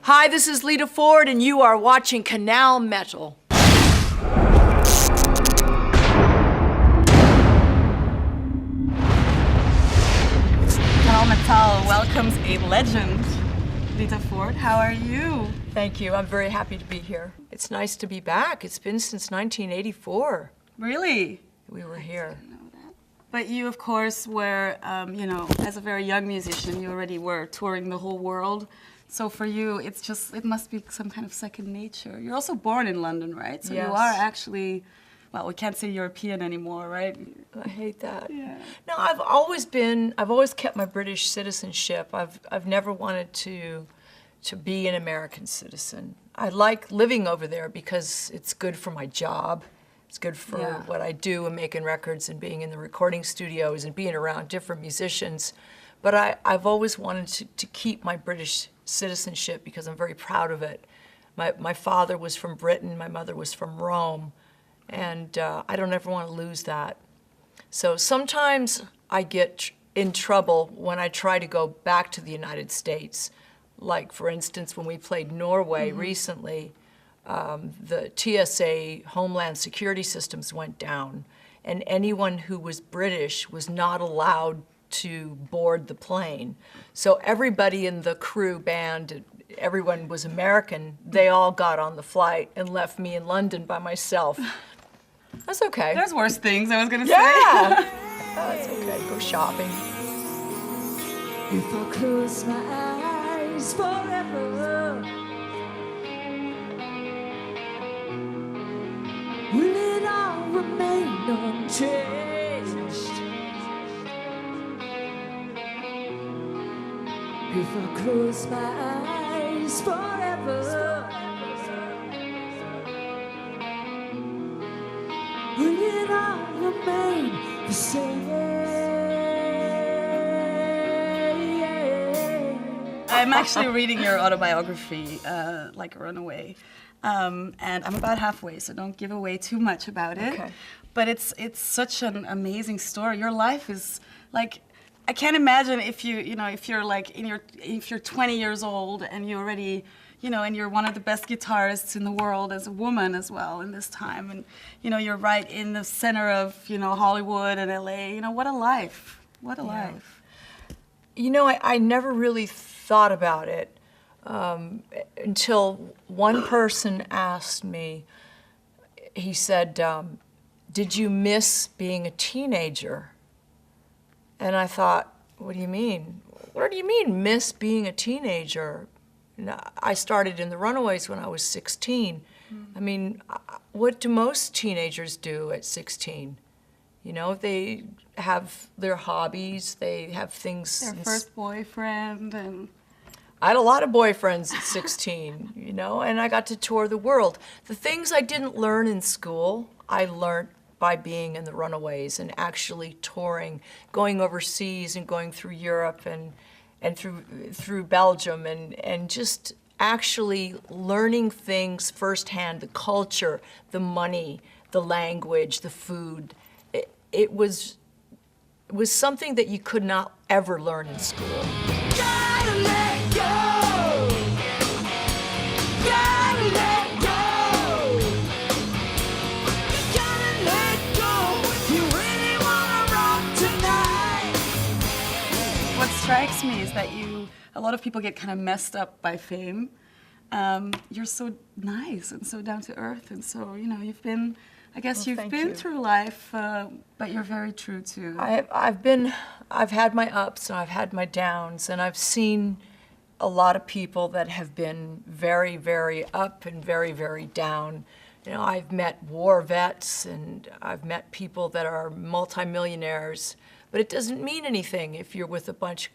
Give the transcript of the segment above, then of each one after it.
Hi, this is Lita Ford, and you are watching Canal Metal. Canal Metal welcomes a legend. Lita Ford, how are you? Thank you. I'm very happy to be here. It's nice to be back. It's been since 1984. Really? We were here. But you, of course, were, as a very young musician, you already were touring the whole world. So for you, it must be some kind of second nature. You're also born in London, right? So yes. You are actually, well, we can't say European anymore, right? I hate that. Yeah. No, I've always kept my British citizenship. I've never wanted to be an American citizen. I like living over there because it's good for my job. It's good for what I do and making records and being in the recording studios and being around different musicians. But I've always wanted to keep my British citizenship because I'm very proud of it. My father was from Britain, my mother was from Rome, and I don't ever want to lose that. So sometimes I get in trouble when I try to go back to the United States. Like, for instance, when we played Norway recently, the TSA Homeland Security systems went down, and anyone who was British was not allowed to board the plane. So everybody in the crew, band, everyone was American. They all got on the flight and left me in London by myself. That's okay. There's worse things, I was gonna say. Yeah! That's okay, go shopping. If I close my eyes forever, will it all remain unchanged? If I close my eyes forever, will it all remain the same? I'm actually reading your autobiography, like Runaway, and I'm about halfway, so don't give away too much about it. Okay. But it's such an amazing story. Your life is like, I can't imagine if you're 20 years old and you're already, and you're one of the best guitarists in the world as a woman as well in this time, and you're right in the center of Hollywood and LA. What a life! What a life! I never really thought about it until one person asked me. He said, "Did you miss being a teenager?" And I thought, what do you mean? What do you mean, miss being a teenager? I started in the Runaways when I was 16. I mean, what do most teenagers do at 16? They have their hobbies, they have things. Their first boyfriend and... I had a lot of boyfriends at 16, and I got to tour the world. The things I didn't learn in school, I learned by being in the Runaways and actually touring, going overseas and going through Europe and through Belgium and just actually learning things firsthand, the culture, the money, the language, the food. It was something that you could not ever learn in school. Gotta let go. Gotta let go. You gotta let go. You really wanna rock tonight. What strikes me is that a lot of people get kind of messed up by fame. You're so nice and so down to earth, and so you've been. I guess you've been through life, but you're very true too. I've had my ups and I've had my downs, and I've seen a lot of people that have been very, very up and very, very down. I've met war vets and I've met people that are multimillionaires, but it doesn't mean anything if you're with a bunch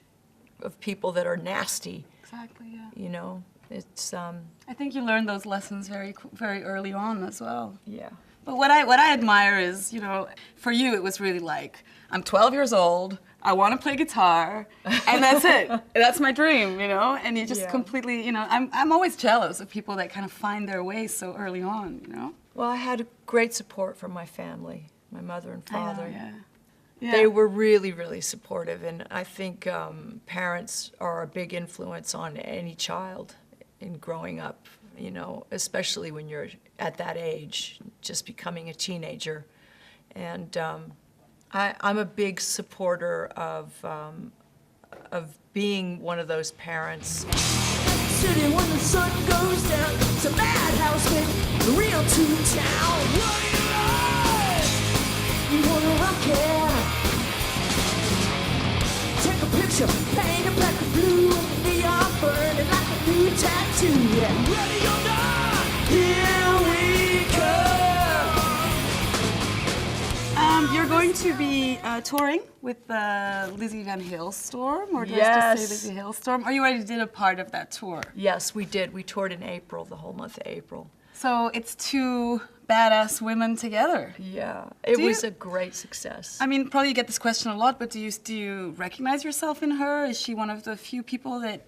of people that are nasty. Exactly, yeah. It's I think you learned those lessons very, very early on as well. yeah. But what I admire is, for you it was really like, I'm 12 years old, I want to play guitar, and that's it. That's my dream, and you just completely, I'm always jealous of people that kind of find their way so early on, Well, I had great support from my family, my mother and father. I know, yeah. They were really, really supportive, and I think parents are a big influence on any child. in growing up, you know, especially when you're at that age, just becoming a teenager. And I'm a big supporter of being one of those parents. City when the sun goes down, it's a madhouse with the real town. What do you like? You wanna rock it? Take a picture, paint it black and blue, and neon burning like a new tattoo. Yeah. Ready or not, here we come. You're going to be touring with the Lizzy Van Hale Storm, or do I Yes. have to say Lizzy Hale Storm? Or you already did a part of that tour? Yes, we did. We toured in April, the whole month of April. So it's two badass women together. Yeah, it Do you- was a great success. I mean, probably you get this question a lot, but do you recognize yourself in her? Is she one of the few people that,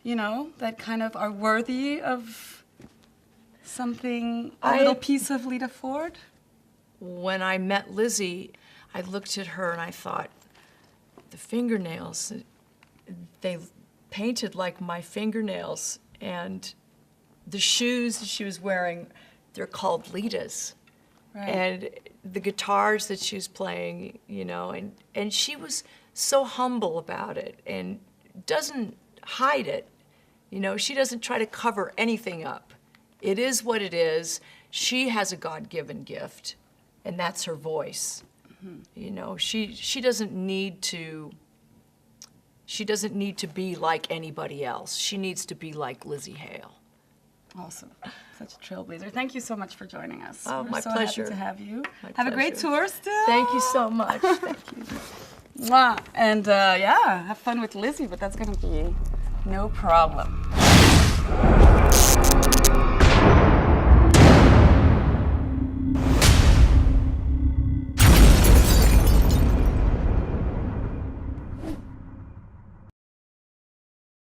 you know, that kind of are worthy of something, a little piece of Lita Ford? When I met Lizzy, I looked at her and I thought, the fingernails, they painted like my fingernails, and the shoes that she was wearing, they're called Lita's. Right. And the guitars that she was playing, you know, and she was so humble about it and doesn't hide it. You know, she doesn't try to cover anything up. It is what it is. She has a God-given gift, and that's her voice. Mm-hmm. You know, she doesn't need to be like anybody else. She needs to be like Lizzy Hale. Awesome. Such a trailblazer. Thank you so much for joining us. Oh, We're my so pleasure. happy to have you. My Have a great pleasure. tour still. Thank you so much. Thank you. Mwah. And yeah, have fun with Lizzy, but that's going to be no problem.